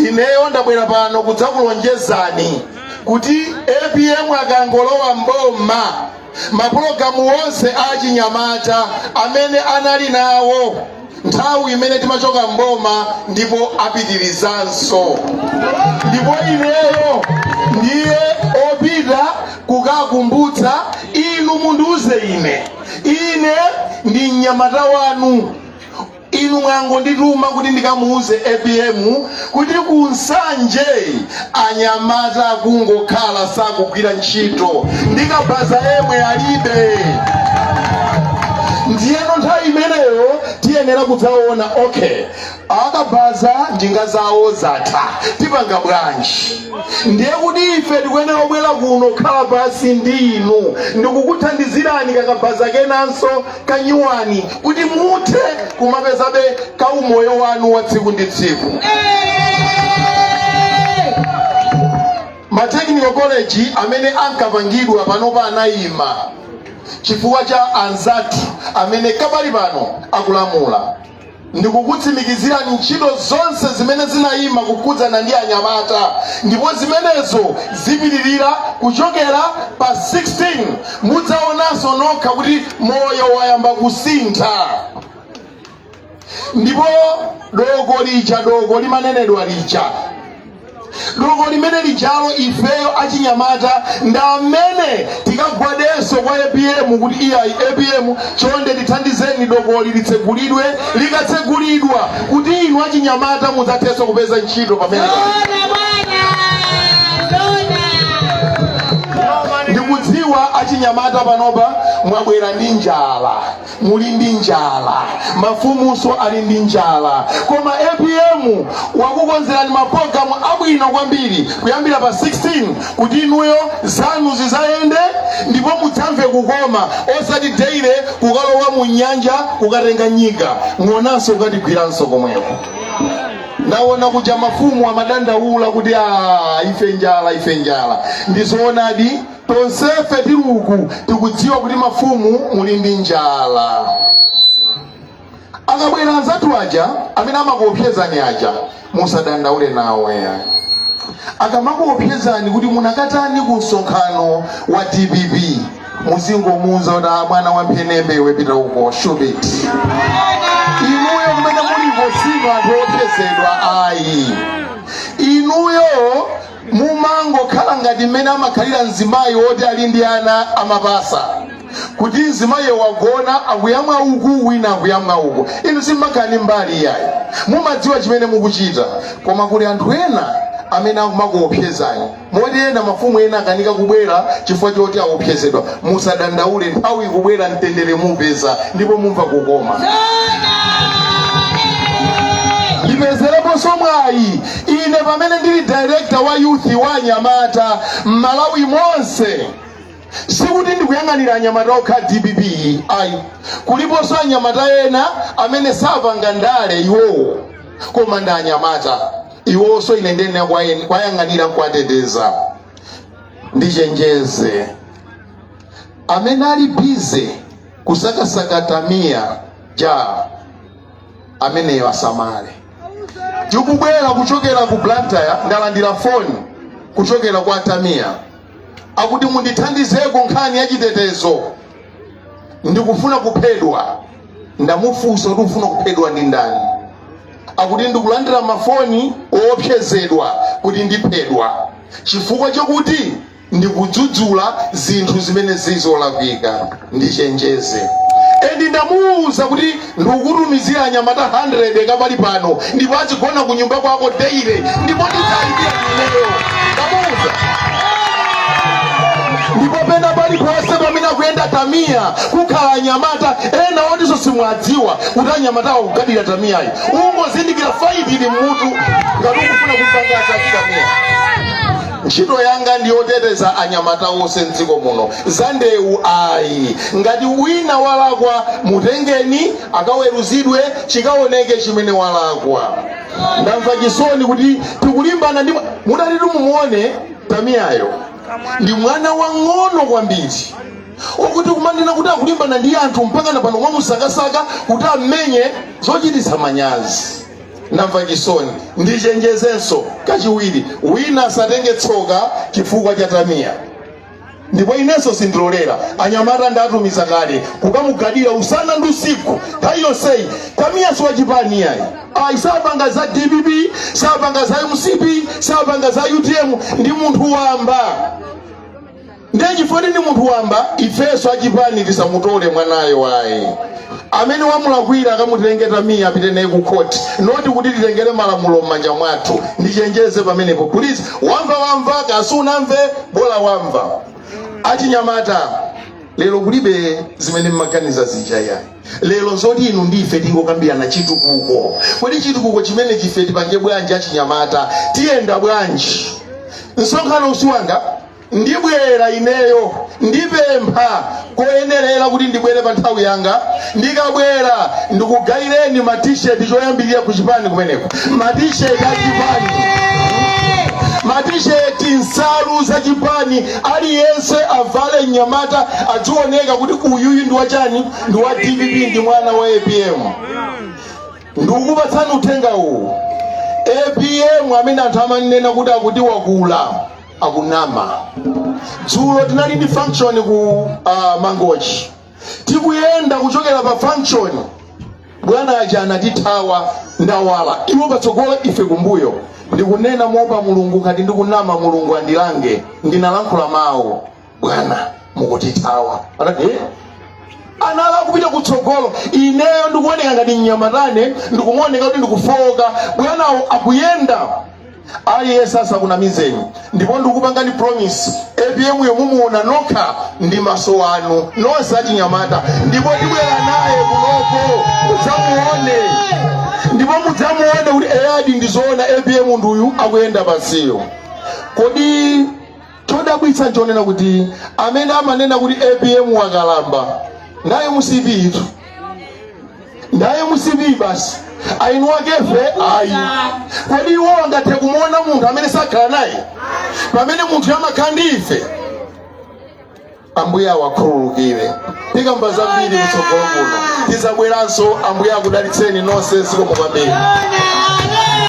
ineyo ndabwera pano kudzakulonjezani kuti APM akangolowa mboma mapulogalamu onse achinyamata amene anali nawo nthawi imene timachoka mboma ndipo apitirizanso. Ndipo ineyo ndiye opita kukakumbutsa inu. Mundiuze ine ndi mnyamata wanu. Inu mwango ndituma kuti ndikamuuze APM kuti kunsanje anyamata kungokhala sakugwira ntchito ndikabaza yemwe alibe. Ndiyeno nthawi imeneyo tiyenera kudzaona okay, akabaza njinga zawo zatha tipanga bwanji. Ndiye kuti ife tikuyenera kubwera kuno khala pasi ndi inu ndikukuthandizirani kakabaza kenanso kanyuwani kuti muthe kumapezabe kaumoyo wanu wa tsiku ndi tsiku. Matechnical college amene ankapangidwa panopa anayima chifukwa cha anzathu amene kabali pano akulamula. Ndikukutsimikizirani ntchito zonse zimene zinayima kukhudzana ndi anyamata, ndipo zimenezo zipitirira kuchokera pa 16 mudzaonanso nokha kuti moyo wayamba kusintha. Ndipo dogo limanenedwa lija, dogo limene lijalo ifeyo achinyamata ndamene tikagwadenso kwa APM kuti iyayi APM chonde tithandizeni dogoli litsegulidwe. Likatsegulidwa kuti inu achinyamata mudzatheso kupeza ntchito pamene. Ndikudziwa achinyamata panopa mwabwera ndi njala, muli ndi njala, mafumuso ali ndi njala, koma APM wakukonzerani mapulogalamu abwino kwambiri kuyambira pa 16 kuti inuyo zanu zizayende ndipo mudzamve kukoma, osati deire kukalowa mu nyanja kukatenga nyika ng'onanso kukatigwiranso komweko. Naona kuja mafumu amadandaula kuti ife njala. Ndizoonadi tonsefe tiluku tikudziwa kuti mafumu muli ndi njala. Akabwera anzathu aja amene amakuopsezani aja musadandaule nawe. Akamakuopsezani kuti munakatani ku msonkhano wa DPP muzingomuza kuti mwana wa mphenembe wepita uko shubit. Inuyo kumene mulipo sino anthu opsezedwa ayi. Inuyo mumangokhala ngati mmene amakhalira mzimayi woti ali ndi ana amapasa, kuti mzimayi wagona akuyamwa uku wina akuyamwa uku. Inu simmakhala mbali yayi, mumadziwa chimene mukuchita, koma kuli anthu ena amene akumakuopsezani. Moti ena mafumu ena akanika kubwera chifukwa choti aopsezedwa. Musadandaule, nthawi kubwera mtendere mupeza ndipo mumva kukoma. Lipezerepo somwayi ine pamene ndili director wa youth wa anyamata Malawi monse, sikuti ndikuyang'anira anyamata okha DPP ayi, kuliponso anyamata ena amene sapanga ndale iwowo koma ndi anyamata iwonso ine ndene kwayang'anira nkuwateteza. Ndichenjeze amene ali bize kusakasaka tamia ja ameneyo asamale. Tikubwera kuchokera ku Blantyre ndalandira foni kuchokera kwa Tamia akuti mundithandizeko nkhani ya chitetezo, ndikufuna kuphedwa. Ndamufunsa kuti ufuna kuphedwa ndi ndani, akuti ndikulandira mafoni oopsezedwa kuti ndiphedwa chifukwa chokuti ndikudzudzula zinthu zimene zizolakwika. Ndichenjeze endi ndamuuza kuti ndikukutumizira anyamata 100 kabali pano ndipo azigona ku nyumba kwako deire ndipo ndizalipira ineyo. Ndamuuza ndipo pena pali pose pamene akuyenda Tamia kukhala anyamata ena otiso simwadziwa kuti anyamata akukadira Tamiayi. Ungozindikira faidi ili mmutu ngati ukufuna kupanga Tamia. Ntchito yanga ndiyoteteza anyamata onse mdziko muno. Zandewu ayi, ngati wina walakwa mutengeni akaweruzidwe chikaoneke chimene walakwa. Ndamva chisoni kuti tikulimbana ndi mudalitu mumuone Tamiayo ndi mwana wang'ono kwambiri okuti kumandina kuti akulimbana ndi anthu mpaka na pano mwamusakasaka kuti amenye zochititsa manyazi. namva chisoni ndichenjezenso kachiwiri wina asatenge tsoka chifukwa cha tamiya. Ndipo inenso sindilolera anyamata ndatumiza kale kukamugadira usana ndi usiku nthawi yonseyi. Tamiya siwachipani yayi, sapanga za DBB, sapanga za MCP, sapanga za UTM, ndi munthu wamba. Ndechifukwa ndi munthu wamba ifeso achipani tisamutole mwanayo wayi. Amene wamulakwira akamutenge tamiya apite naye ku court, noti kuti titengere malamulo m'manja mwathu. Ndichenjeze pamenepo please. Wamva kasu unamve bola wamva. Achinyamata lero kulibe zimene mmaganiza zija yayi. Lero nzoti inu ndife tingokambirana chitukuko. Kodi chitukuko chimene chife tipange bwanji achinyamata? Tiyenda bwanji? Nsonkhano usiwanga ndibwera ineyo ndipempha koyenerera kuti ndibwere pa nthawi yanga. Ndikabwera ndikugayireni ma t-shirt choyambirira ku chipani kumeneko. Ma t-shirt achipani, ma t-shirt nsalu za chipani, aliyense avale nyamata adzioneka kuti uyuyu ndi wachani, ndi wa DBB, ndi mwana wa APM. Ndikukupatsani uthenga uwu. APM amene anthu amanena kuti akuti wakula akunama. Dzulo tinali ndi function ku Mangochi. Tikuyenda kuchokera pa function bwana aja anatithawa ndawala. Iwo patsogolo ife kumbuyo. Ndikunena mopa Mulungu kati ndikunama Mulungu andilange. Ndinalankhula mawu bwana mukutithawa. Anati anala kupita kutsogolo. Ineyo ndikuoneka ngati nyamatane, ndikumuoneka kuti ndikufoka. Bwana akuyenda aliye sasa kunamizeni. Ndipo ndikupangani promise APM yomumuona nokha ndi maso anu nonse achinyamata. Ndipo ndibwera naye kunoko mudzamuone. Ndipo mudzamuone kuti eyadi ndizoona APM nduyu akuyenda pansiyo. Kodi chodabwitsa nchonena kuti amene amanena kuti APM wakalamba ndaye musipi itu, ndaye musipi basi ainu wakefe ayi. Kodi iwo angathe kumuona munthu amene sakhala naye pamene munthu amakhala ndi ife? Ambuye awakhululukire. Tikamba zambiri kutsogolo kuno tizabweranso. Ambuye akudalitseni nonse. Zikomo kwambiri.